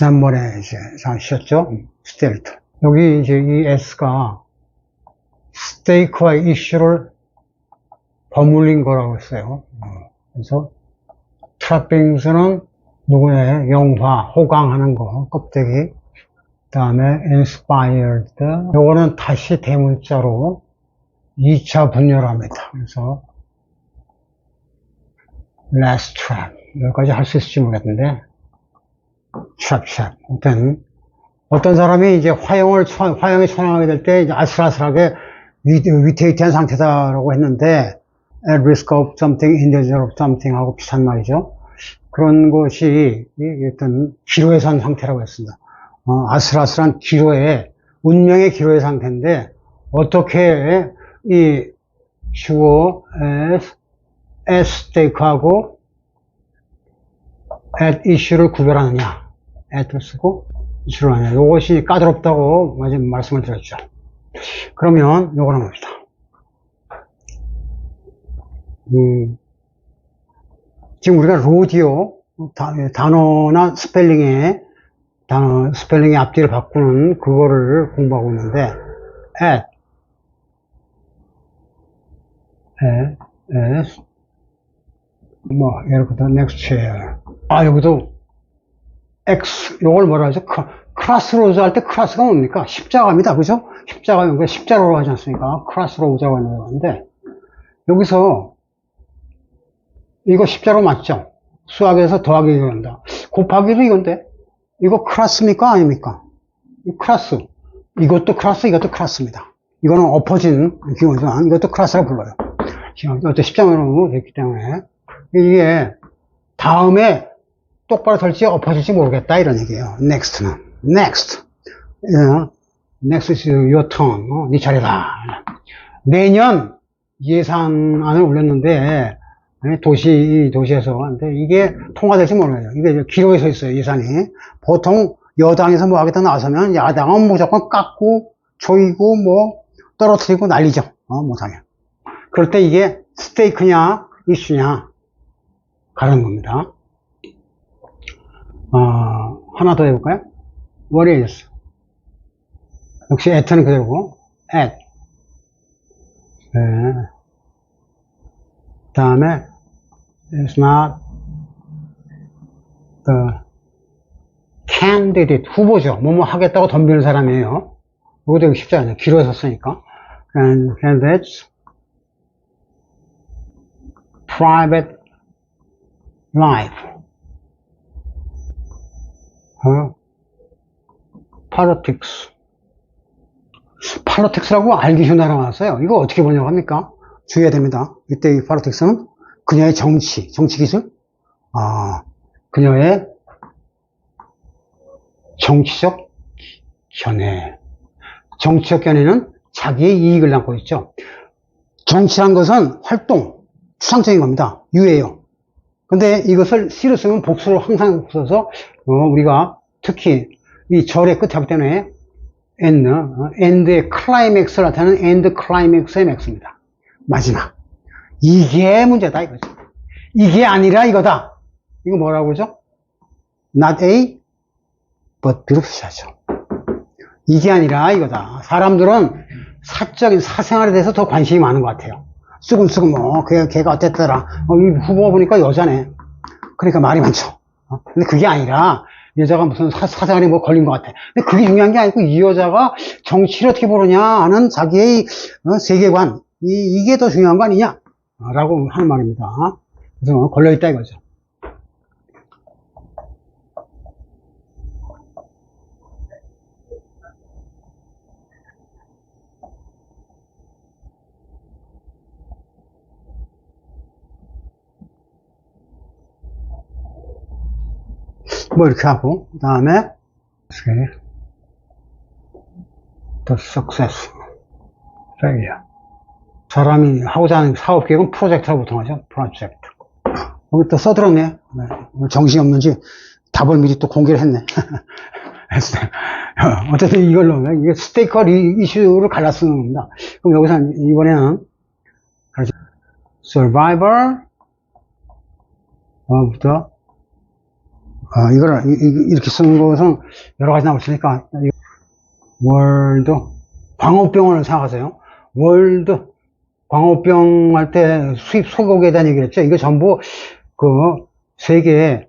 지난번에 이제 쉬었죠? 스텔트. 여기 이제 이 S가 스테이크와 이슈를 버물린 거라고 했어요. 그래서 트래핑스는 누구의 영화, 호강하는 거, 껍데기. 그 다음에 inspired. 요거는 다시 대문자로 2차 분열을 합니다. 그래서 last trap. 여기까지 할 수 있을지 모르겠는데 trap. 어떤 사람이 이제 화형에 처형하게 될 때 아슬아슬하게 위태위태한 상태다라고 했는데 at risk of something, in danger of something 하고 비슷한 말이죠. 그런 것이 어떤 기로에 선 상태라고 했습니다. 아슬아슬한 기로에, 운명의 기로의 상태인데 어떻게 이 주어 as stake하고 at issue를 구별하느냐, at를 쓰고 issue를 하느냐, 이것이 까다롭다고 말씀을 드렸죠. 그러면 요거는 봅시다. 지금 우리가 로디오 단어나 스펠링의 앞뒤를 바꾸는 그거를 공부하고 있는데 as 예를 들어 next chair. 여기도 X 요걸 뭐라 하죠? 크라스로즈 할 때 크라스가 뭡니까? 십자가입니다. 그죠? 십자가로 하지 않습니까? 크라스로즈라고 하는데 여기서 이거 십자로 맞죠? 수학에서 더하기 이건다. 곱하기도 이건데 이거 클라스입니까? 아닙니까? 이 클라스. 이것도 클라스, 이것도 클라스입니다. 이거는 엎어진 기호지만 이것도 클라스라고 불러요. 어째 십자가로 됐기 때문에 이게 다음에 똑바로 설지 엎어질지 모르겠다 이런 얘기예요. next는. next is your turn. 네 차례다. 내년 예산안을 올렸는데 도시에서. 근데 이게 통과될지 모르겠어요. 이게 기로에 서 있어요, 예산이. 보통 여당에서 뭐 하겠다 나서면 야당은 무조건 깎고, 조이고, 떨어뜨리고 난리죠. 못하게. 그럴 때 이게 스테이크냐, 이슈냐, 가는 겁니다. 하나 더 해볼까요? What is? 역시 at는 그대로고, at. 그 다음에 is not the candidate, 후보죠. 뭐뭐 하겠다고 덤비는 사람이에요. 이거 되게 쉽지 않아요. 기로에 섰으니까. candidates private life. politics라고 알기 쉬운 단어가 나왔어요. 이거 어떻게 번역을 합니까? 주의해야 됩니다. 이때 이 politics는 그녀의 정치 기술? 그녀의 정치적 견해. 정치적 견해는 자기의 이익을 담고 있죠. 정치란 것은 활동, 추상적인 겁니다. 유예요. 근데 이것을 시로 쓰면 복수를 항상 써서 우리가 특히 이 절의 끝에 하기 때문에 end의 클라이맥스를 나타내는 end 클라이맥스의 맥스입니다. 마지막. 이게 문제다 이거죠. 이게 아니라 이거다. 이거 뭐라고 그러죠? Not A, but B로 표시하죠. 이게 아니라 이거다. 사람들은 사적인 사생활에 대해서 더 관심이 많은 것 같아요. 쓰금 걔가 어땠더라. 이 후보 보니까 여자네. 그러니까 말이 많죠. 근데 그게 아니라 여자가 무슨 사생활에 뭐 걸린 것 같아. 근데 그게 중요한 게 아니고 이 여자가 정치를 어떻게 보느냐 하는 자기의 세계관, 이게 더 중요한 거 아니냐 라고 하는 말입니다. 그래서 걸려있다 이거죠. 이렇게 하고, 그 다음에 the success, failure. 사람이 하고자 하는 사업 계획은 프로젝트라고 보통 하죠. 프로젝트. 여기 또 써들었네. 정신이 없는지 답을 미리 또 공개를 했네. 어쨌든 이걸로 이게 스테이크와 이슈를 갈라 쓰는 겁니다. 그럼 여기서 이번에는 survivor of the 이거를 이렇게 쓰는 것은 여러 가지 나올 수 있으니까 월드 광우병을 생각하세요. 월드 광우병 할 때 수입 소고기에 대한 얘기를 했죠. 이거 전부 그 세계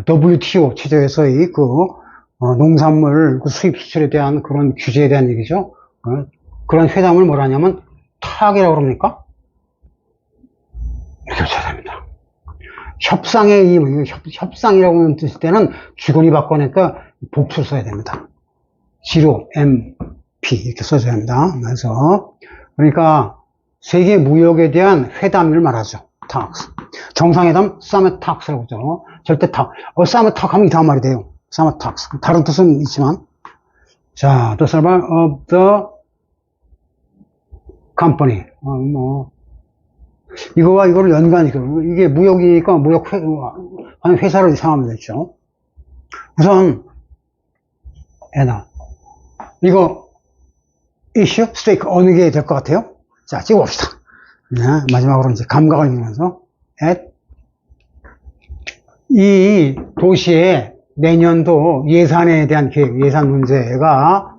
WTO 체제에서의 그 농산물 그 수입 수출에 대한 그런 규제에 대한 얘기죠. 그런 회담을 뭐라 하냐면 타악이라고 그럽니까? 이렇게 쳐야 됩니다. 협상의 협상이라고 했을 때는 주거니 받거니까 복수를 써야 됩니다. 지로 MP 이렇게 써줘야 합니다. 그러니까 세계 무역에 대한 회담을 말하죠. 탁스. 정상회담 사메 탁스라고 하죠. 절대 탁. 사메 탁 하면 이상한 말이 돼요. 사메 탁스. 다른 뜻은 있지만. 자, the server of the company. 이거와 이거를 연관시켜. 이게 무역이니까 회사를 생각하면 되죠. 우선, 이거, 이슈, 스테이크 어느 게 될 것 같아요? 자, 찍어봅시다. 네, 마지막으로 이제 감각을 이용해서, 이 도시에 내년도 예산에 대한 계획, 예산 문제가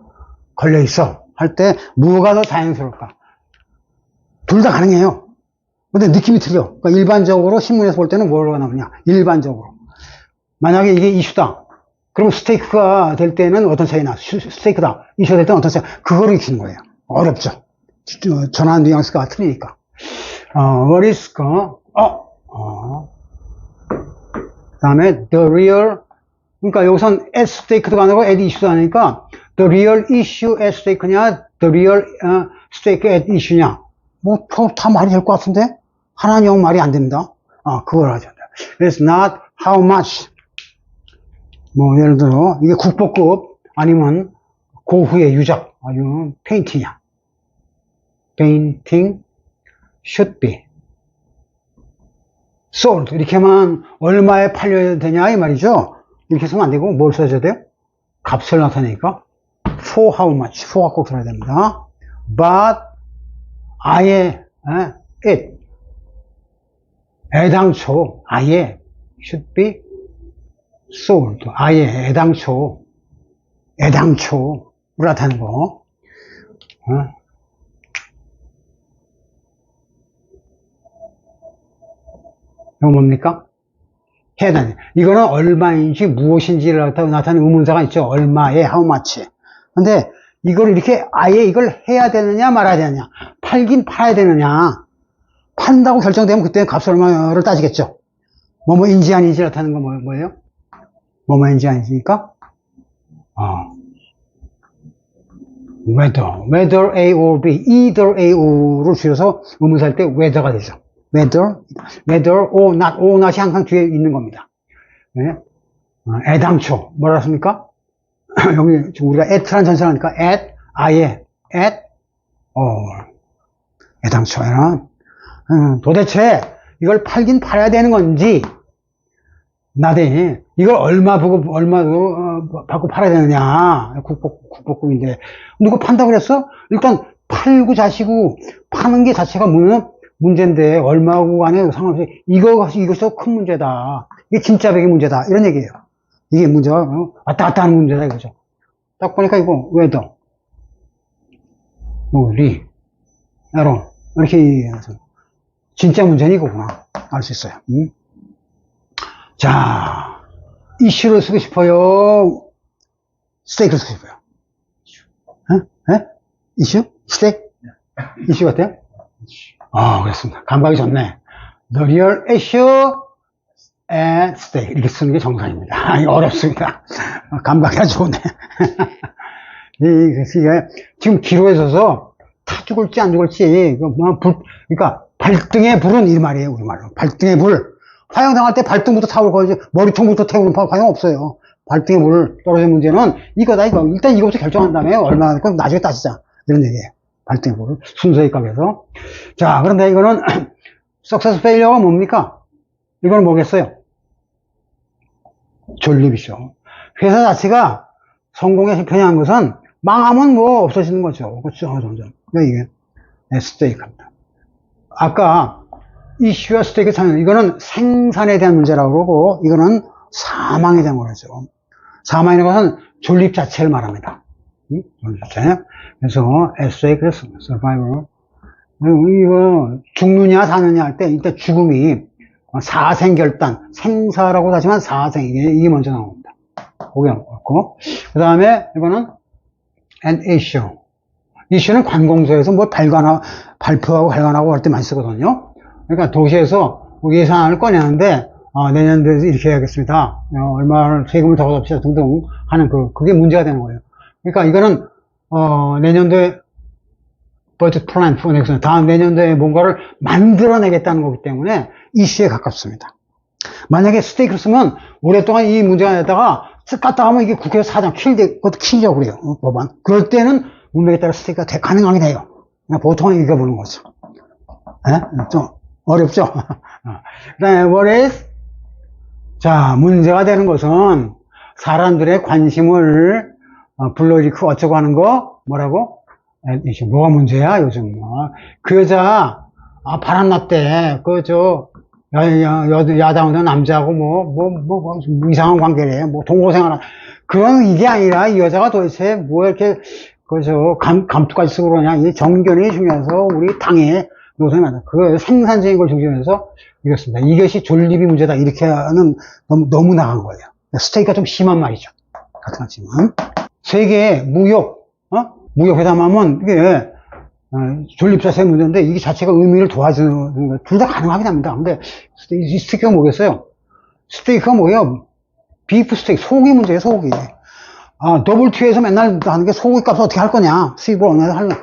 걸려 있어. 할 때, 뭐가 더 자연스러울까? 둘 다 가능해요. 근데 느낌이 틀려. 그러니까 일반적으로 신문에서 볼 때는 뭐가 나오냐? 일반적으로. 만약에 이게 이슈다. 그럼 스테이크가 될 때는 어떤 차이 나? 스테이크다. 이슈가 될 때는 어떤 차이? 그거를 익히는 거예요. 어렵죠. 전환 뉘앙스가 틀리니까. what is, 다음에 the real, 그러니까 여기선 at stake도 아니고 at issue도 아니니까 the real issue at stake냐, the real stake at issue냐. 뭐, 다 말이 될 것 같은데? 하나는 영 말이 안 됩니다. 그걸 하죠. It's not how much. 뭐, 예를 들어, 이게 국보급 아니면 고흐의 유작, 아니면 페인팅이야. Painting should be sold. 이렇게만 얼마에 팔려야 되냐, 이 말이죠. 이렇게 쓰면 안 되고, 뭘 써줘야 돼요? 값을 나타내니까, for how much. for가 꼭 들어야 됩니다. But, 아예, it. 애당초, 아예, should be sold. 아예, 애당초, 나타내는 거. 이거 뭡니까? 해야 되네. 이거는 얼마인지 무엇인지를 나타내는 의문사가 있죠. 얼마에, how much. 근데 이걸 이렇게 아예 이걸 해야 되느냐 말아야 되느냐. 팔긴 팔아야 되느냐. 판다고 결정되면 그때 값을 얼마를 따지겠죠. 뭐뭐인지 아닌지 나타내는 거 뭐예요? 뭐뭐인지 아닌지니까? whether A or B, either A or를 줄여서 의문사할 때 whether가 되죠. whether or not이 항상 뒤에 있는 겁니다. 네. 애당초, 뭐라 했습니까? 여기 지금 우리가 at라는 전사를 하니까 at, 아예, at, or. 애당초에는 도대체 이걸 팔긴 팔아야 되는 건지, 나대 이걸 얼마 받고 팔아야 되느냐. 국보급인데. 누가 판다고 그랬어? 일단 팔고 자시고 파는 게 자체가 문제인데 얼마고 간에 상관없이 이것이 더 큰 문제다. 이게 진짜 백의 문제다. 이런 얘기예요. 이게 문제가 왔다 갔다 하는 문제다 이거죠. 딱 보니까 이거 whether, 우리, 에러 이렇게 얘기해서 진짜 문제는 이거구나 알 수 있어요. 자, 이슈를 쓰고 싶어요? 스테이크를 쓰고 싶어요? 이슈? 스테이크? 이슈 같아요? 그렇습니다. 감각이 좋네. The real issue and stake. 이렇게 쓰는 게 정상입니다. 이거 어렵습니다. 감각이 아주 좋네. 이게 지금 기로에 서서 타 죽을지 안 죽을지, 그러니까 발등에 불은 이 말이에요, 우리말로. 발등에 불. 화형당할 때 발등부터 타올 거지, 머리통부터 태우는 화형 없어요. 발등에 불 떨어진 문제는 이거다, 이거. 일단 이거부터 결정한 다음에 얼마나, 그럼 나중에 따지자. 이런 얘기예요. 발등에 불. 순서에 값에서. 자, 그런데 이거는, success failure가 뭡니까? 이거는 뭐겠어요? 존립이죠. 회사 자체가 성공에 실패한 것은 망하면 뭐 없어지는 거죠. 그렇죠. 점점. 이게 스테이크입니다. 아까 이슈와 스테이크 차이, 이거는 생산에 대한 문제라고 그러고, 이거는 사망이 된 거죠. 사망이라는 것은 존립 자체를 말합니다. 존립 자체. 그래서 essay 그래서 survival. 이거 죽느냐 사느냐 할 때 이때 죽음이 사생결단, 생사라고 하지만 사생 이게 먼저 나옵니다. 그게 없고 그 다음에 이거는 an issue. issue는 관공서에서 뭐 발표하고 발간하고 할 때 많이 쓰거든요. 그러니까 도시에서 예산을 꺼내는데 내년도에 이렇게 해야겠습니다. 얼마를 세금을 더 걷읍시다 등등 하는 그게 문제가 되는 거예요. 그러니까 이거는 내년도에 버짓 플랜 다음 내년도에 뭔가를 만들어내겠다는 거기 때문에 이슈에 가깝습니다. 만약에 스테이크를 쓰면 오랫동안 이 문제가 되다가 쓱 갔다 하면 이게 국회에서 사장 그것도 킬려고 그래요. 법안. 그럴 때는 문맥에 따라 스테이크가 가능하게 돼요. 그냥 보통은 읽어보는 거죠. 좀 어렵죠? 그 다음에 what is? 자, 문제가 되는 것은 사람들의 관심을 불러일으키고 어쩌고 하는 거 뭐라고? 뭐가 문제야 요즘? 그 여자 바람났대. 야당원 남자하고 뭐 이상한 관계래. 뭐 동거생활 그런 이게 아니라 이 여자가 도대체 뭐 이렇게 감투까지 쓰고 그러냐. 이 정견이 중요해서 우리 당의 노선이 맞아. 그 생산적인 걸 중심해서 이렇습니다. 이것이 존립이 문제다. 이렇게 하는 너무 나간 거예요. 스테이크가 좀 심한 말이죠. 같은 거지만 세계 무역 회담하면 이게 존립자세 문제인데 이게 자체가 의미를 도와주는 거 둘 다 가능하긴 합니다. 근데 이 스테이크가 뭐겠어요? 스테이크가 뭐예요? 비프 스테이크 소고기 문제예요. 소고기. WTO에서 맨날 하는 게 소고기 값을 어떻게 할 거냐? 수입을 어느 할래?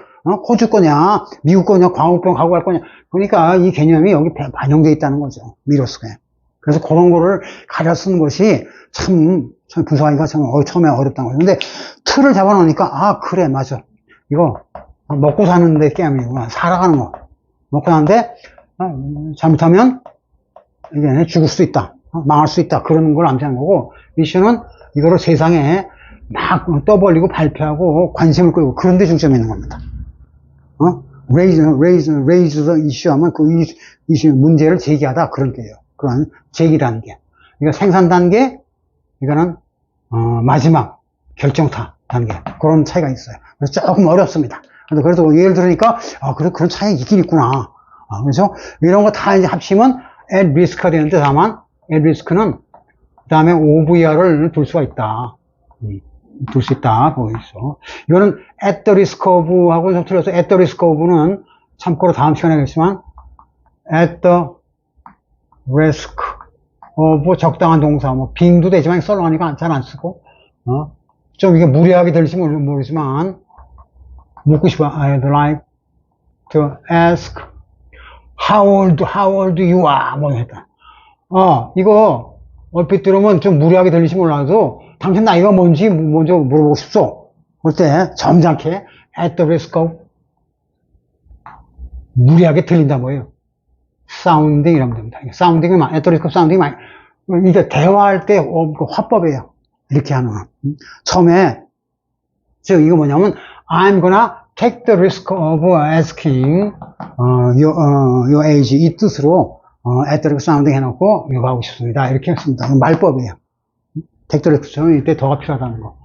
호주 거냐? 미국 거냐? 광우병 가고 갈 거냐? 그러니까 이 개념이 여기 반영되어 있다는 거죠. 미로스에. 그래서 그런 거를 가려 쓰는 것이 참 분석하기가 처음에 어렵다는 거예요. 근데 틀을 잡아놓으니까 그래 맞아. 이거 먹고 사는데 게임이구나. 살아가는 거. 먹고 사는데 잘못하면 이게 죽을 수 있다. 망할 수 있다. 그런 걸 암시하는 거고 이슈는 이거를 세상에 막 떠벌리고 발표하고 관심을 끌고 그런 데 중점이 있는 겁니다. raise the issue 하면 그 이슈 문제를 제기하다 그런 게요. 그런 제기 단계. 그러니까 생산 단계 이거는 마지막 결정타 단계 그런 차이가 있어요. 그래서 조금 어렵습니다. 그래도 예를 들으니까 그래 그런 차이가 있긴 있구나. 그래서 이런 거 다 이제 합치면 at risk가 되는데 다만 at risk는 그 다음에 OVR을 둘 수가 있다. 둘 수 있다. 거기 있어. 이거는 at the risk of 하고 좀 틀려서 at the risk of는 참고로 다음 시간에 하겠지만 at the risk of 적당한 동사 뭐 빙도 되지만 썰렁하니까 잘 안 쓰고 좀 이게 무례하게 들릴지 모르지만 묻고 싶어. I'd like to ask how old you are 뭐 했다. 이거 얼핏 들으면 좀 무례하게 들릴지 몰라도 당신 나이가 뭔지 먼저 물어보고 싶소. 그럴 때 점잖게 at the risk of 무례하게 들린다 뭐예요. sounding 이러면 됩니다. sounding은 at the risk of sounding 이게 대화할 때 화법이에요. 이렇게 하는 거. 처음에 즉 이거 뭐냐면 I'm gonna take the risk of asking your age 이 뜻으로 at the risk of sounding 해놓고 이거 하고 싶습니다. 이렇게 했습니다. 말법이에요. take the risk는 이때 더가 필요하다는 거.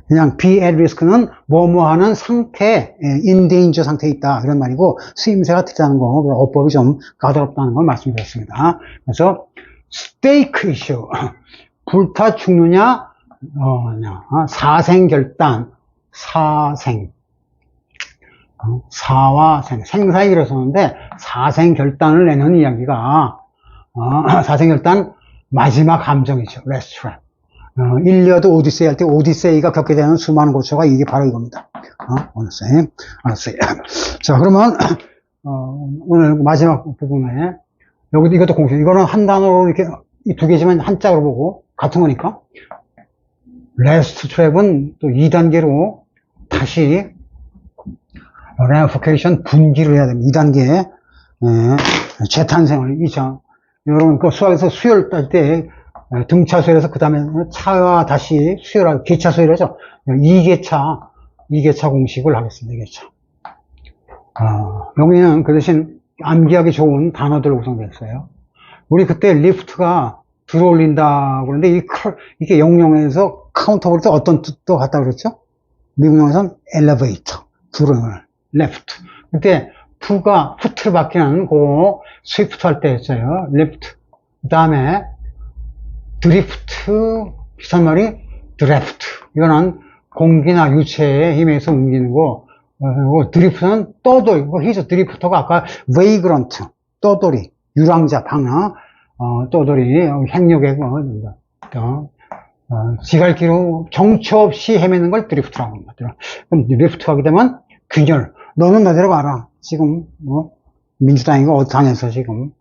그냥 be at risk는 뭐뭐 하는 상태, in danger 상태에 있다. 이런 말이고, 쓰임새가 특이하는 거, 어법이 좀 까다롭다는 걸 말씀드렸습니다. 그래서, stake issue. 불타 죽느냐, 사생결단, 사생. 사와 생, 생사에 일어서는데, 사생결단을 내는 이야기가, 사생결단 마지막 함정이죠. last trap. 일리어드 오디세이 할 때 오디세이가 겪게 되는 수많은 고초가 이게 바로 이겁니다. 오디세이. 알았어요. 자, 그러면, 오늘 마지막 부분에, 여기 이것도 공식. 이거는 한 단어로 이렇게, 이 두 개지만 한짝으로 보고, 같은 거니까. last trap은 또 2단계로 다시, ramification 분기를 해야 됩니다. 2단계, 재탄생을, 여러분, 그 수학에서 수열 딸 때, 등차 수열에서 그 다음에 차와 다시 수열하고 계차 수열하죠. 2계차 공식을 하겠습니다. 2계차. 여기는 그 대신 암기하기 좋은 단어들로 구성되어 있어요. 우리 그때 리프트가 들어올린다 그러는데 이게 영영에서 카운터볼 때 어떤 뜻도 같다 그랬죠? 미국 영어에서는 엘리베이터, 들어올, 레프트. 그때 푸가 후트를 바뀌는 그 스위프트 할 때 했어요. 레프트. 그 다음에 드리프트, 비슷한 말이 드래프트. 이거는 공기나 유체의 힘에 의해서 옮기는 거. 드리프트는 떠돌이. 히저 드리프터가 아까 웨이그런트, 떠돌이, 유랑자, 방아, 떠돌이, 행력의 지갈기로 정처 없이 헤매는 걸 드리프트라고 합니다. 그럼 드리프트 하게 되면 균열. 너는 너대로 가라. 지금 민주당이고 어디 당에서 지금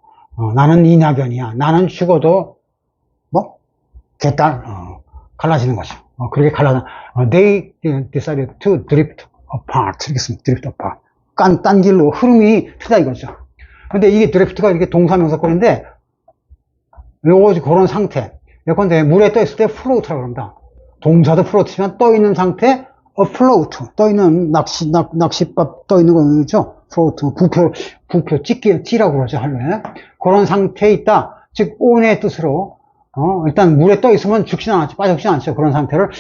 나는 이낙연이야. 나는 죽어도 개딸 갈라지는 거죠. 그렇게 they decided to drift apart. 이렇게 씁니다. drift apart. 딴 길로 흐름이 트다 이거죠. 근데 이게 드리프트가 이렇게 동사명사권인데 요거 그런 상태. 예컨대 물에 떠 있을 때 float라고 합니다. 동사도 float지만 떠 있는 상태 afloat. 떠 있는 낚싯밥 떠 있는 거죠. float. 부표 찌라고 그러죠. 할래. 그런 상태에 있다. 즉 on의 뜻으로 일단 물에 떠 있으면 죽진 않았죠. 빠져죽진 않죠. 그런 상태를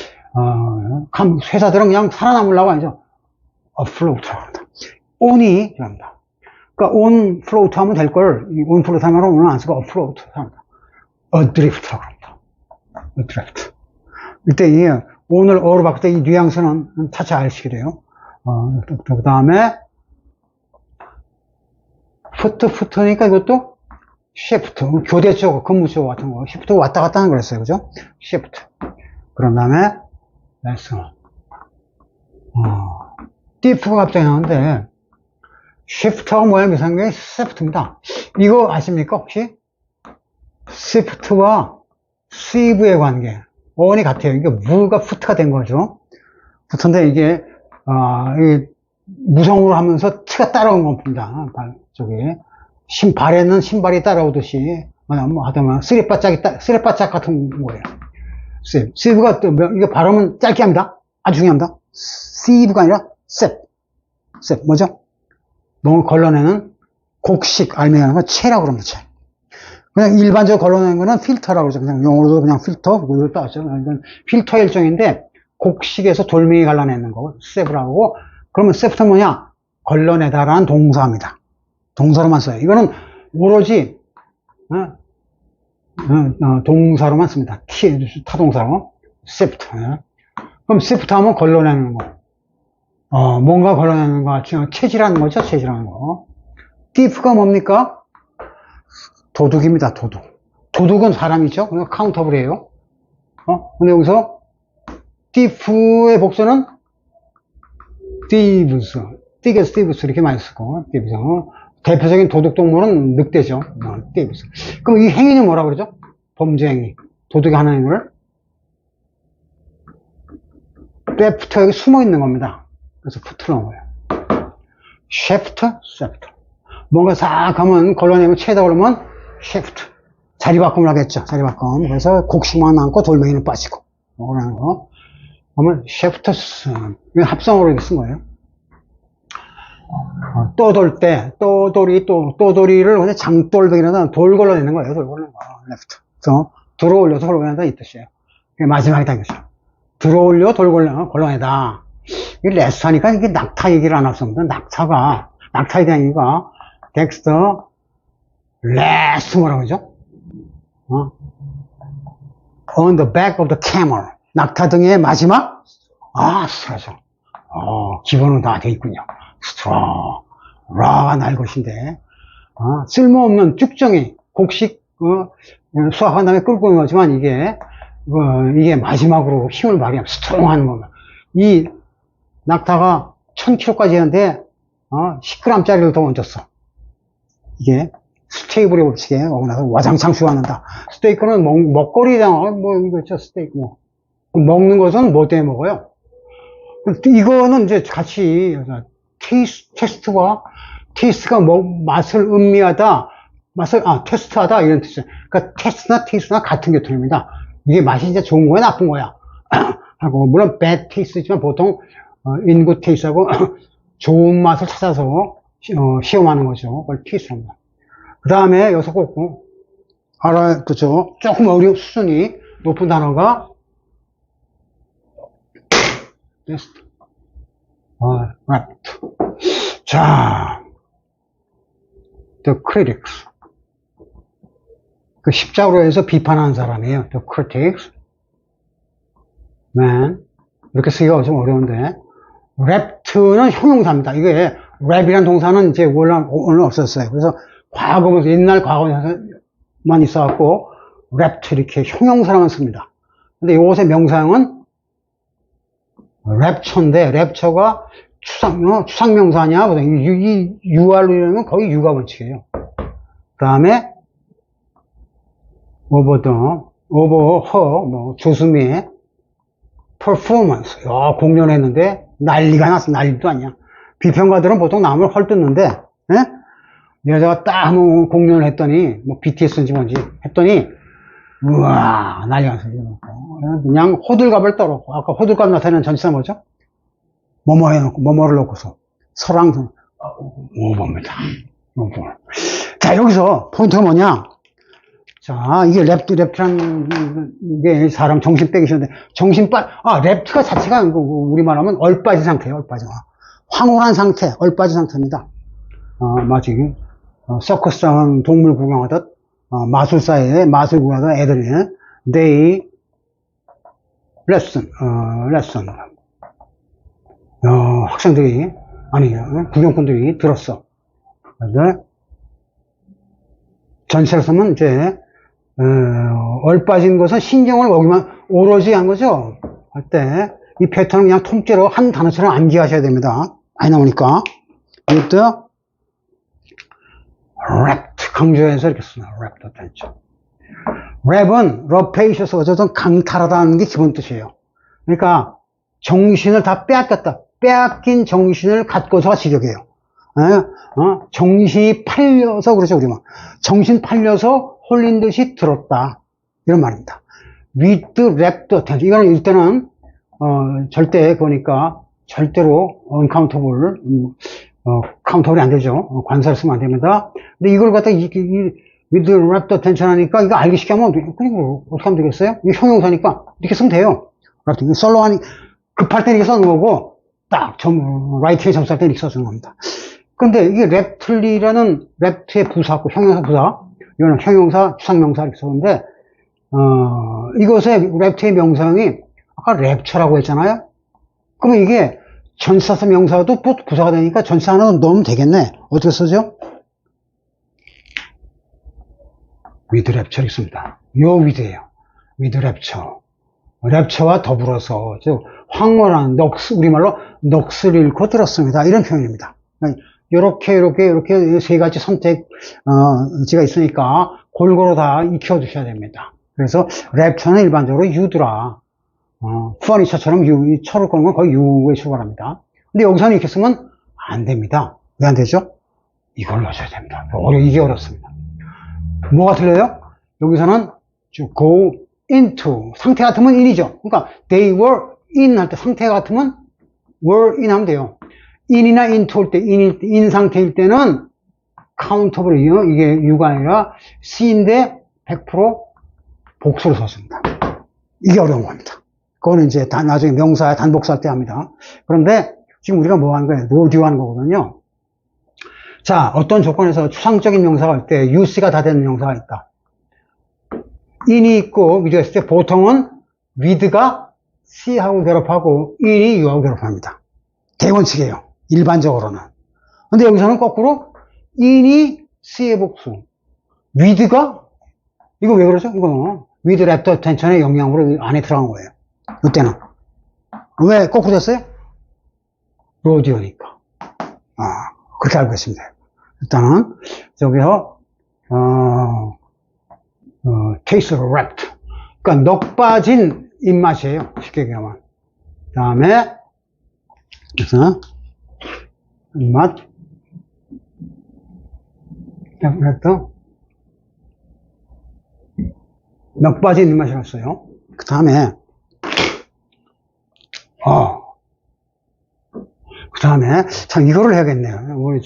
회사들은 그냥 살아남으려고 하죠. afloat라고 합니다. on이 합니다. 그러니까 on float 하면 될 걸 on float 하면 on은 안 쓰고 afloat 합니다. adrift라고 합니다. adrift. 이때 이 on을 어로 바꿀 때 이 뉘앙스는 차차 알시게 돼요. 그 다음에 푸트니까 이것도 시프트, 교대쪽, 근무쪽 같은 거, 시프트 왔다 갔다 하는 거랬어요. 그죠? 시프트. 그런 다음에, 레슨. 디프가 갑자기 나오는데, 시프트하고 모양 비슷한 게 시프트입니다. 이거 아십니까, 혹시? 시프트와 시브의 관계. 원이 같아요. 이게 무가 푸트가 된 거죠. 푸트인데 이게, 무성으로 하면서 트가 따라온 겁니다. 발에는 신발이 따라오듯이, 하다만, 쓰레바짝 같은 거예요. 시브가 또, 이거 발음은 짧게 합니다. 아주 중요합니다. 시브가 아니라, 뭐죠? 뭔가 걸러내는 곡식, 알맹이라는 건 채라고 그럽니다, 채. 그냥 일반적으로 걸러내는 거는 필터라고 그러죠. 그냥 영어로도 그냥 필터, 그걸로 따왔죠. 이건 필터의 일종인데, 곡식에서 돌멩이 갈라내는 거, 세브라고 하고, 그러면 세브는 뭐냐? 걸러내다라는 동사입니다. 동사로만 써요. 이거는 오로지 동사로만 씁니다. 타동사로 시프트. 그럼 시프트 하면 걸러내는 거. 뭔가 걸러내는 거, 체질하는 거죠. 체질하는 거. 디프가 뭡니까? 도둑입니다. 도둑. 도둑은 사람이죠. 그러니까 카운터블이에요. 근데 여기서 디프의 복수는 thieves. thieves 이렇게 많이 쓰고 thieves. 대표적인 도둑 동물은 늑대죠. thieves. 그럼 이 행위는 뭐라 그러죠? 범죄 행위. 도둑이 하는 행위를 theft 여기 숨어 있는 겁니다. 그래서 푸트로 넣은 거예요. shaft, theft. 뭔가 싹 하면 걸러내면 채다 그러면 shaft. 자리 바꿈을 하겠죠. 자리 바꿈. 그래서 곡식만 남고 돌멩이는 빠지고. 그러는 거. 그러면 shafts. 이건 합성어로 이렇게 쓴 거예요. 떠돌 때, 떠돌이를 그냥 장돌뱅이라는 돌 걸러내는 거예요. 돌 걸러내는 거. left. 그래서 들어올려서 걸러내다 이 뜻이에요. 마지막에 당겼어요. 들어올려 돌 걸러내다. 이 레스 하니까 이게 낙타 얘기를 안 했습니다. 낙타에 대한 얘기가 텍스터 레스 뭐라고 그러죠? On the back of the camel. 낙타 등의 마지막? 스트라죠. 기본은 다 돼 있군요. 스트라. 라가 날 것인데, 쓸모없는 쭉정이, 곡식, 수확한 다음에 끌고 있는 거지만 이게 마지막으로 힘을 발휘하면 스트롱하는 겁니다. 이 낙타가 1000kg까지 했는데, 10g짜리를 더 얹었어. 이게 스테이블의 법칙에 어긋나서 와장창 수확한다. 스테이크는 먹거리잖아. 이거 있죠, 스테이크 먹는 것은 뭐 때문에 먹어요? 이거는 이제 같이, 테스트가 맛을 음미하다, 테스트하다, 이런 뜻이에요. 그러니까 테스트나 같은 계통입니다. 이게 맛이 진짜 좋은 거야, 나쁜 거야? 하고, 물론 bad taste지만 보통, in good taste하고, 좋은 맛을 찾아서, 시험하는 거죠. 그걸 테스트합니다. 그 다음에 여기서 꼭, 그죠? 조금 수준이 높은 단어가 best, rapt. 자, the critics. 그 십자가로 해서 비판하는 사람이에요. The critics. man. 이렇게 쓰기가 좀 어려운데. rapt는 형용사입니다. 이게 rap이란 동사는 이제 오늘 없었어요. 그래서 옛날 과거에만 있어갖고 rapt 이렇게 형용사로만 씁니다. 근데 이것의 명사형은 rapture인데 rapture가 추상명사냐? 이 UR로 이러면 거의 유가 원칙이에요. 그 다음에 over 조수미의 performance. 공연했는데 난리가 났어. 난리도 아니야. 비평가들은 보통 남을 헐뜯는데, 예? 여자가 딱 한번 공연을 했더니, BTS인지 뭔지 했더니, 우와, 난리가 났어. 그냥 호들갑을 떨어. 아까 호들갑 나타내는 전치사 뭐죠? 뭐뭐 해놓고, 뭐뭐를 놓고서. 설왕, 오버입니다. 자, 여기서 포인트가 뭐냐? 자, 이게 랩트란 게 사람 정신 빼기 쉬운데, 랩트가 자체가 우리말 하면 얼빠진 상태예요, 얼빠진. 황홀한 상태, 얼빠진 상태입니다. 마치, 서커스장 동물 구경하듯, 마술사에 마술 구경하던 애들이, they lesson. 학생들이, 구경꾼들이 들었어. 근데, 전체로 쓰면 이제, 얼빠진 것은 신경을 오로지 한 거죠. 할 때, 이 패턴은 그냥 통째로 한 단어처럼 암기하셔야 됩니다. 많이 나오니까. with rapt, 강조해서 이렇게 쓰나, rapt attention. rap은 rapaciously, 어쨌든 강탈하다는 게 기본 뜻이에요. 그러니까, 정신을 다 빼앗긴 정신을 갖고서가 지적이에요. 정신이 팔려서, 그렇죠, 우리만. 정신 팔려서 홀린 듯이 들었다. 이런 말입니다. with rapt attention. 이거는 일단은, 절대, 그러니까, 절대로 uncountable, 카운터블이 안 되죠. 관사를 쓰면 안 됩니다. 근데 이걸 갖다 with rapt attention 하니까 이거 알기 쉽게 하면, 어떻게 하면 되겠어요? 이게 형용사니까 이렇게 쓰면 돼요. 솔로 하니, 급할 때 이렇게 써는 거고, 라이트에 점수할 때 이렇게 써주는 겁니다. 그런데 이게 랩트의 부사고, 형용사 부사, 이거는 형용사, 추상명사 이렇게 썼는데, 이것의 랩트의 명사형이 아까 랩처라고 했잖아요? 그러면 이게 전치사서 명사도 부사가 되니까 전치사 하나 넣으면 되겠네. 어떻게 쓰죠? with 랩처를 씁니다. 요 with예요. with 랩처. 랩처와 더불어서, 황홀한 우리말로 넋을 잃고 들었습니다. 이런 표현입니다. 이렇게 세 가지 선택지가 있으니까 골고루 다 익혀두셔야 됩니다. 그래서 랩처는 일반적으로 유드라. 푸어니처처럼 철을 거는 건 거의 유에 출발합니다. 근데 여기서는 이렇게 쓰면 안 됩니다. 왜 안 되죠? 이걸 넣으셔야 됩니다. 이게 어렵습니다. 뭐가 틀려요? 여기서는 go into. 상태 같으면 in이죠. 그러니까 they were in 할 때 상태 같으면 were in 하면 돼요. in이나 into 할 때 in 상태일 때는 countable이요. 이게 you가 아니라 C인데 100% 복수를 썼습니다. 이게 어려운 겁니다. 그거는 이제 나중에 명사 단복사 때 합니다. 그런데 지금 우리가 뭐 하는 거예요? 노듀 하는 거거든요. 자, 어떤 조건에서 추상적인 명사가 할 때 UC가 다 되는 명사가 있다. in이 있고 with가 있을 때 보통은 with가 C하고 결합하고 in이 U하고 결합합니다. 대원칙이에요. 일반적으로는. 근데 여기서는 거꾸로 in이 C의 복수, with가 이거 왜 그러죠? 이거 with rapt attention의 영향으로 안에 들어간 거예요. 이때는 왜 거꾸로 됐어요? 로디오니까. 그렇게 알고 있습니다. 일단은 여기서 taste를 wrapped. 그러니까 넋 빠진 입맛이에요. 쉽게 얘기하면. 그 다음에 그래서 입맛 wrapped. 넋 빠진 입맛이었어요. 그 다음에 그 다음에 참 이거를 해야겠네요. 우리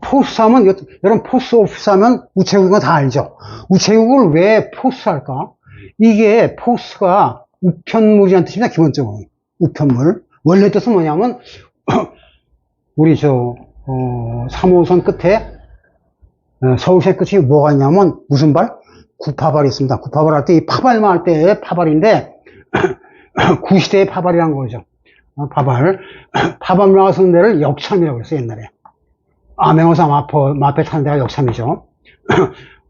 포스 하면, 여러분 포스 오피스 하면 우체국인 거 다 알죠? 우체국을 왜 포스 할까? 이게 포스가 우편물이라는 뜻입니다, 기본적으로. 우편물. 원래 뜻은 뭐냐면, 우리 3호선 끝에, 서울시 끝이 뭐가 있냐면, 무슨 발? 구파발이 있습니다. 구파발 할 때, 이 파발만 할 때 파발인데, 구시대의 파발이라는 거죠. 파발. 파발명화 쓰는 데를 역참이라고 그랬어요, 옛날에. 명어사 마페 타는 데가 역참이죠.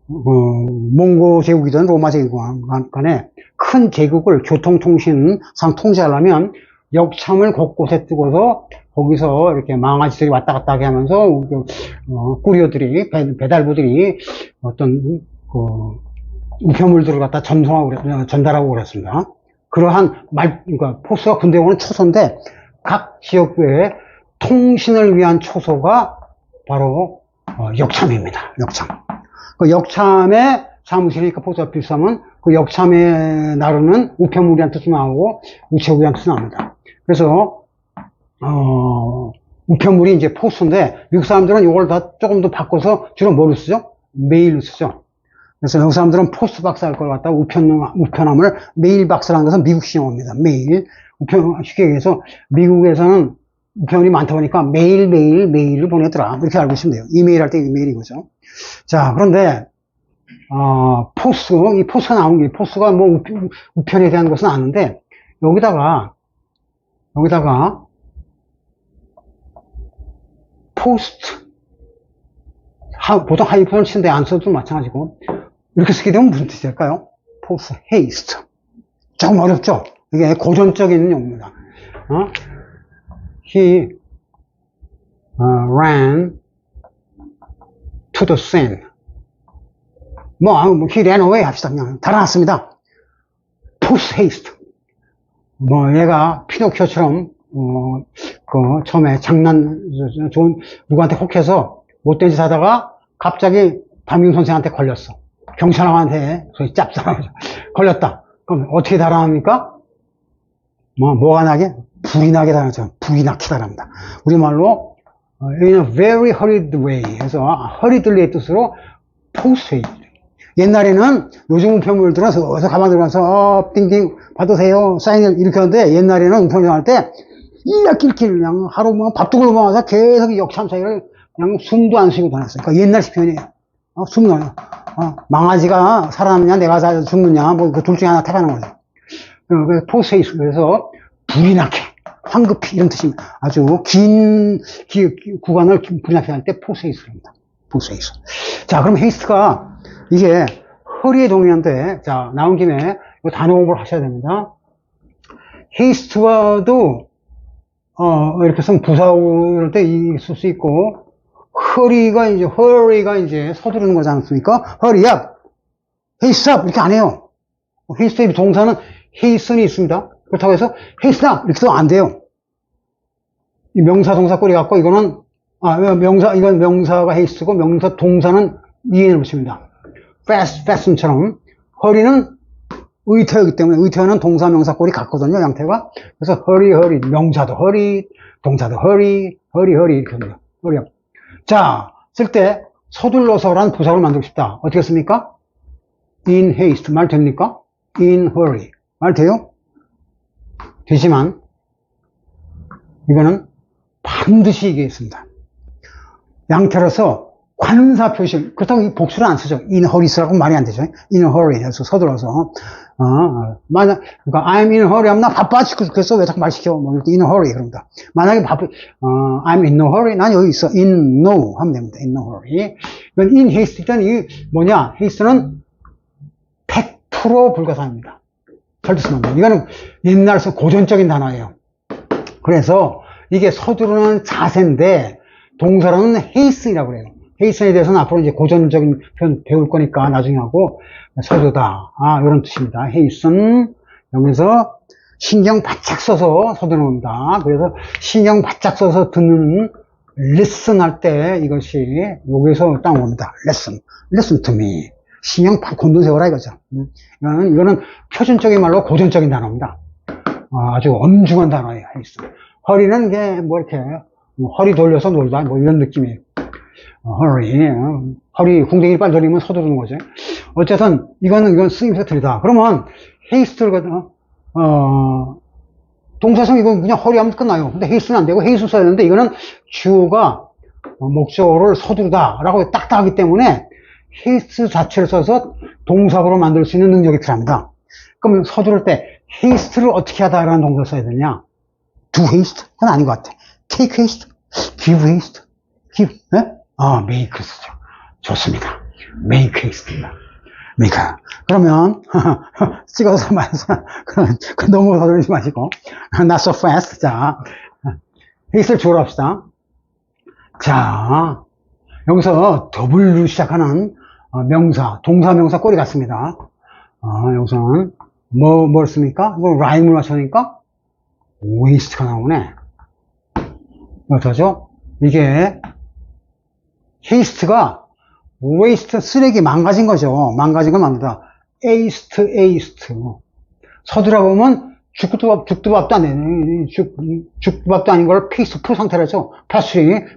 몽고 제국이든 로마 제국이든 간에 큰 제국을 교통통신상 통제하려면 역참을 곳곳에 뜨고서 거기서 이렇게 망아지들이 왔다 갔다 하게 하면서 꾸리어들이 배달부들이 어떤 우편물들을 갖다 전달하고 그랬습니다. 그러한 그러니까 포스가 군대에 오는 초소인데 각 지역구에 통신을 위한 초소가 바로 역참입니다. 역참. 그 역참의 사무실이니까 포스가 비싸면 그 역참에 나르는 우편물이라는 뜻이 나오고 우체국이라는 뜻이 나옵니다. 그래서 우편물이 이제 포스인데 미국 사람들은 이걸 다 조금 더 바꿔서 주로 뭐를 쓰죠? 메일을 쓰죠. 그래서 미국 사람들은 포스트 박스 할 걸 갖다가 우편함을 메일 박스라는 것은 미국식 용어입니다. 메일. 쉽게 얘기해서 미국에서는 우편이 많다 보니까 메일을 보내더라. 이렇게 알고 있으면 돼요. 이메일 할 때 이메일이 거죠. 자, 그런데, 이 포스가 나온 게, 포스가 뭐 우편에 대한 것은 아는데, 여기다가, 포스트, 보통 하이픈을 치는데 안 써도 마찬가지고, 이렇게 쓰게 되면 무슨 뜻이 될까요? 포스트 헤이스트. 조금 어렵죠? 이게 고전적인 용어입니다. He ran to the scene. he ran away 합시다. 그냥 달아났습니다. Post haste. 얘가 피노키오처럼 처음에 누구한테 혹해서 못된 짓 하다가 갑자기 담임 선생한테 걸렸어. 경찰관한테 짭짤하게 걸렸다. 그럼 어떻게 달아납니까? 뭐가 나게? 불이 나게 달아나죠. 불이 나게 달아납니다. 우리말로 in a very hurried way 해서 hurriedly의 뜻으로 post haste. 옛날에는 요즘 우편물들은 어서 가방 들어가서 띵띵 받으세요 사인을 이렇게 하는데 옛날에는 우편물 할 때 이렇게 그냥 하루 밥도 굶어 와서 계속 역참 사이를 그냥 숨도 안 쉬고 다녔어요. 그러니까 옛날식 표현이에요. 숨도 안 쉬고. 망아지가 살아남느냐 내가 죽느냐 뭐 그 둘 중에 하나 택하는 거죠. 포스트 헤이스트. 그래서 불이 나게 황급히 이런 뜻입니다. 아주 긴 구간을 불이 나게 할 때 포스트 헤이스트입니다. 포스트 헤이스트. 자, 그럼 헤이스트가 이게 허리에 동의한데, 자, 나온 김에 이 단어 공부를 하셔야 됩니다. 헤이스트와도 이렇게 쓰면 부사고 이럴 때 쓸 수 있고, 허리가 이제 서두르는 거지 않습니까? hurry up, haste up 이렇게 안 해요. haste의 동사는 hasten이 있습니다. 그렇다고 해서 haste up 이렇게도 안 돼요. 이 명사 동사 꼬리 갖고 이건 명사가 haste고 명사 동사는 이해를 붙입니다. fast처럼 hurry는 의태어이기 때문에 의태어는 동사 명사 꼬리 같거든요. 양태가. 그래서 hurry 명사도 hurry, 동사도 hurry 이렇게 합니다. hurry up. 자, 쓸 때 서둘러서라는 부사를 만들고 싶다. 어떻게 씁니까? in haste 말 됩니까? in hurry 말 돼요? 되지만 이거는 반드시 얘기했습니다. 양태로서 관사 표시, 그렇다고 이 복수를 안 쓰죠. in hurry라고 말이 안 되죠. in a hurry 해서 서둘러서 만약 그러니까 I'm in a hurry 하면 나 바빠 죽겠어 왜 자꾸 말 시켜 뭐 이렇게 in a hurry 그럽니다. 만약에 I'm in no hurry 난 여기 있어 in no 하면 됩니다. in no hurry. 이건 in haste 일단 이 뭐냐 haste는 100% 불가사입니다. 절대 쓰면 안 돼요. 이거는 옛날서 고전적인 단어예요. 그래서 이게 서두르는 자세인데 동사로는 hasten이라고 그래요. 헤이슨에 대해서는 앞으로 이제 고전적인 표현 배울 거니까 나중에 하고, 서두다. 이런 뜻입니다. 헤이슨. 여기서 신경 바짝 써서 서두르는 겁니다. 그래서 신경 바짝 써서 듣는 listen 할 때 이것이 여기서 따온 겁니다. listen to me. 신경 곤두 세워라 이거죠. 이거는 표준적인 말로 고전적인 단어입니다. 아주 엄중한 단어예요. 헤이슨. 허리는 이게 뭐 이렇게 허리 돌려서 놀다 뭐 이런 느낌이에요. hurry. 허리, 궁뎅이를 빨리 돌리면 서두르는 거죠. 어쨌든, 이건 쓰임새가 틀리다. 그러면, haste를, 동사성 이거 그냥 허리하면 끝나요. 근데 haste는 안 되고, haste 써야 되는데, 이거는 주어가 목적어를 서두르다 라고 딱딱하기 때문에, haste 자체를 써서 동사구로 만들 수 있는 능력이 필요합니다. 그럼 서두를 때, haste를 어떻게 하다라는 동사를 써야 되냐? do haste? 그건 아닌 것 같아. take haste? give haste? give, 네? make 쓰죠. 좋습니다. make haste입니다. make. 그러면, 찍어서 말해서, 너무 서두르지 마시고, not so fast. 자, haste를 주어로 합시다. 자, 여기서 W 시작하는 명사, 동사, 명사 꼴이 같습니다. 여기서는 뭘 씁니까? 이거 라임을 맞추니까 waste가 나오네. 어떠죠? 이게 haste가 waste, 쓰레기, 망가진 거죠. 망가진 걸 만들다. haste. 서두라 보면 죽도 밥도 안 되네. 죽도 밥도 아닌 걸 풀 상태라죠.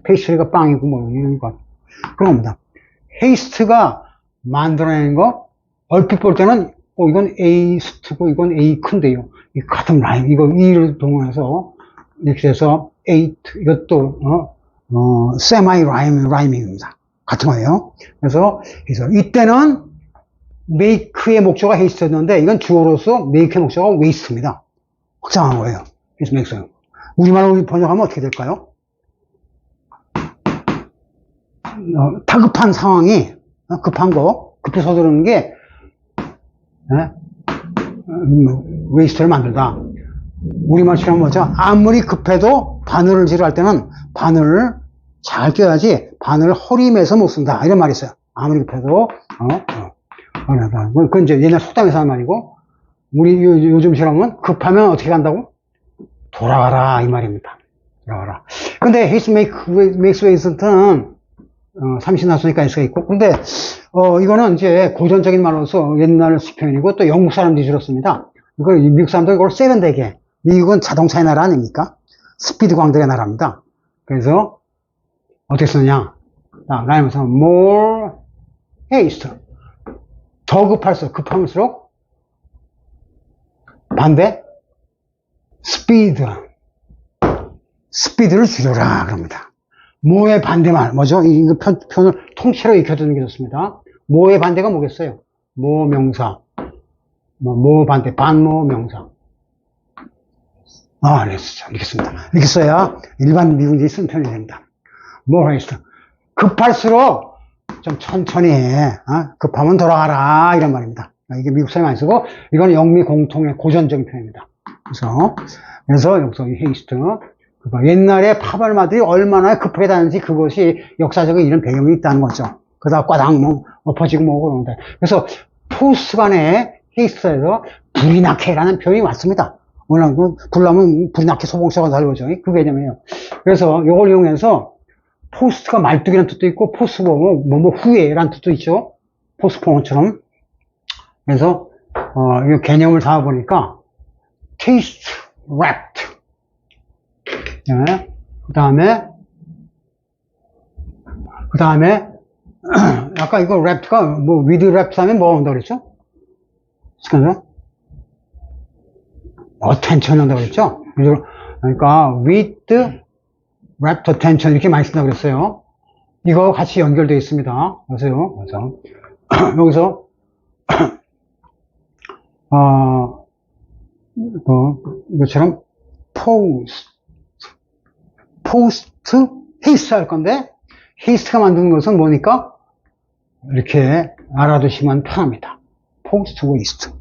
pastry가 빵이고 뭐 이런 거. 그런 겁니다. haste가 만들어낸 거, 얼핏 볼 때는 이건 haste고 이건 a 큰데요. 이 같은 라임, 이를 동원해서 이렇게 해서 eight, 이것도 semi 라이밍입니다. 같은 거예요. 그래서 이때는 make의 목적어가 haste였는데 이건 주어로서 make의 목적어가 waste입니다. 확장한 거예요. 그래서 make. 우리말로 번역하면 어떻게 될까요? 다급한 상황이 급한 거, 급히 서두르는 게 waste를 만들다. 우리말처럼 뭐죠? 아무리 급해도 바늘을 지르할 때는 바늘을 잘 껴야지 바늘을 허리매서 못 쓴다. 이런 말이 있어요. 아무리 급해도 그건 이제 옛날 속담에서 하는 말이고, 우리 요즘 실험은 급하면 어떻게 간다고? 돌아가라 이 말입니다. 돌아가라. 근데 haste makes waste는 삼신하수니까 S가 있고, 근데 이거는 이제 고전적인 말로서 옛날 표현이고 또 영국 사람들이 줄였습니다. 미국 사람들 이걸 세련되게, 미국은 자동차의 나라 아닙니까? 스피드 광들의 나라입니다. 그래서 어떻게 쓰느냐? 라임에서 more haste, 더 급할수록, 급할수록 반대 스피드를 줄여라 그럽니다. more의 반대말 뭐죠? 이 표현을 통째로 익혀두는 게 좋습니다. more의 반대가 뭐겠어요? more 명사, more 반대, 반모 명사. 이렇게 씁니다. 이렇게 써야 일반 미국인이 쓴 표현이 됩니다. more haste. 급할수록 좀 천천히 해. 급하면 돌아가라. 이런 말입니다. 이게 미국 사람이 많이 쓰고, 이건 영미 공통의 고전적인 표현입니다. 그래서 여기서 이 haste, 옛날에 파벌마들이 얼마나 급하게 다녔는지 그것이 역사적인 이런 배경이 있다는 거죠. 그러다 꽈당 엎어지고 뭐고 그러는데. 그래서 포스 간에 haste에서 불이 나게라는 표현이 왔습니다. 워낙 불나면 불이 나게 소봉사가 달려오죠. 그 개념이에요. 그래서 이걸 이용해서 포스트가 말뚝이라는 뜻도 있고, 포스트가 후에라는 뜻도 있죠. 포스트폰처럼. 그래서 이 개념을 잡아보니까 taste wrapped. 네. 그 다음에 아까 이거 wrapped가 with wrapped 하면 뭐가 온다고 그랬죠? 잠깐만요. attention 한다고 그랬죠? 그러니까 with wrapped attention 이렇게 많이 쓴다고 그랬어요. 이거 같이 연결되어 있습니다. 보세요. 그래서 여기서 이것처럼 post haste 할 건데, haste가 만드는 것은 뭐니까 이렇게 알아두시면 편합니다. post waste.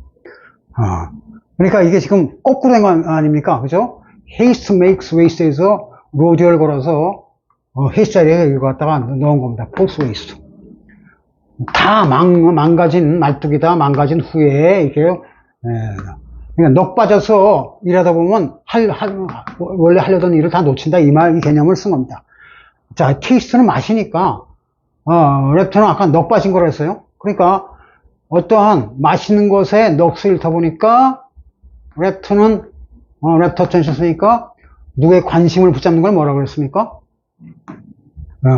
그러니까 이게 지금 거꾸로 된 거 아닙니까? 그죠? haste makes waste에서 로디얼 걸어서 haste 자리에 이거 갖다가 넣은 겁니다. post waste. 다 망가진 말뚝이다. 망가진 후에 이렇게 그러니까 넋 빠져서 일하다 보면 원래 하려던 일을 다 놓친다. 이 개념을 쓴 겁니다. 자, 테이스트는 마시니까 랩터는 아까 넋 빠진 거라 했어요. 그러니까 어떠한 마시는 것에 넋을 잃다 보니까 랩터는 랩터 텐션 쓰니까 누구의 관심을 붙잡는 걸 뭐라고 그랬습니까?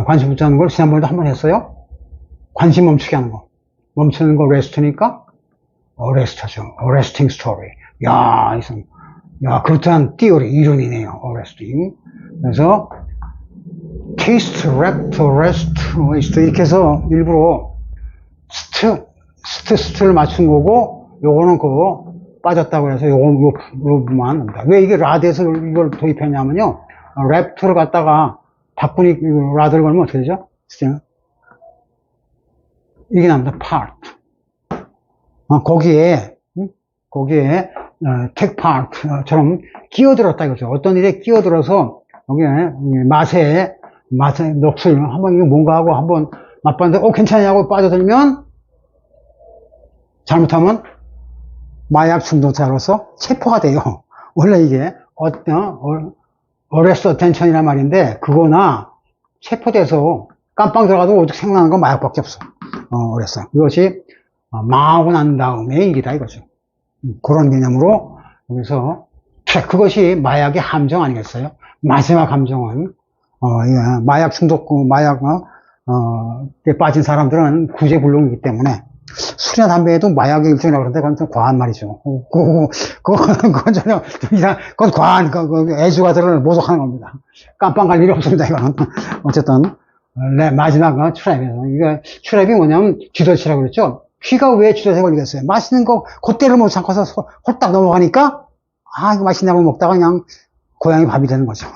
관심 붙잡는 걸 지난번에도 한번 했어요. 관심 멈추게 하는 거. 멈추는 거 레스트니까 어레스트죠. 어레스팅 스토리. 야, 그렇다는 띠오리, 이론이네요. 어레스팅. 그래서 테이스트, 랩트, 레스트, 이렇게 해서 일부러 스트를 맞춘 거고, 요거는 그거 빠졌다고 해서 요 부분만 합니다. 왜 이게 라드에서 이걸 도입했냐면요. 랩트를 갖다가 바꾸니, 라드를 걸면 어떻게 되죠? 이게 납니다. part. 거기에 take part처럼 끼어들었다 이거죠. 어떤 일에 끼어들어서 여기에 맛에 녹슬 한번 이거 뭔가 하고 한번 맛봤는데 괜찮냐고 빠져들면 잘못하면 마약 중독자로서 체포가 돼요. 원래 이게 어레스트 어텐션이란 말인데 그거나 체포돼서 깜빵 들어가도 오직 생각나는 건 마약밖에 없어. 그래서 이것이 망하고 난 다음에 일이다 이거죠. 그런 개념으로 여기서 그것이 마약의 함정 아니겠어요? 마지막 함정은 마약 중독, 에 빠진 사람들은 구제불능이기 때문에 술이나 담배에도 마약의 일종이라고 그러는데 그건 좀 과한 말이죠. 그건 전혀 그건 과한 애주가들을 모독하는 겁니다. 깜빵 갈 일이 없습니다. 이거는 어쨌든 마지막 트랩이에요. 이게 트랩이 뭐냐면 쥐덫이라고 그랬죠. 쥐가 왜 쥐덫에 걸리겠어요? 맛있는 거 그때를 못 참고서 홀딱 넘어가니까 이거 맛있냐고 먹다가 그냥 고양이 밥이 되는 거죠.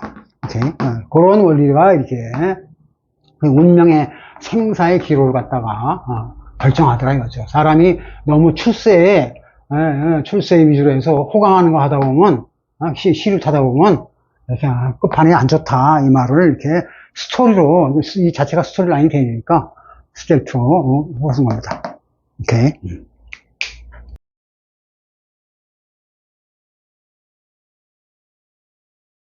오케이. 그런 원리가 이렇게 운명의 생사의 기로를 갖다가 결정하더라 이거죠. 사람이 너무 출세에 위주로 해서 호강하는 거 하다 보면 시를 타다 보면 이렇게 끝판이 안 좋다 이 말을 이렇게 스토리로 이 자체가 스토리 라인이 되니까 스텝 2 무슨 겁니다. 오케이.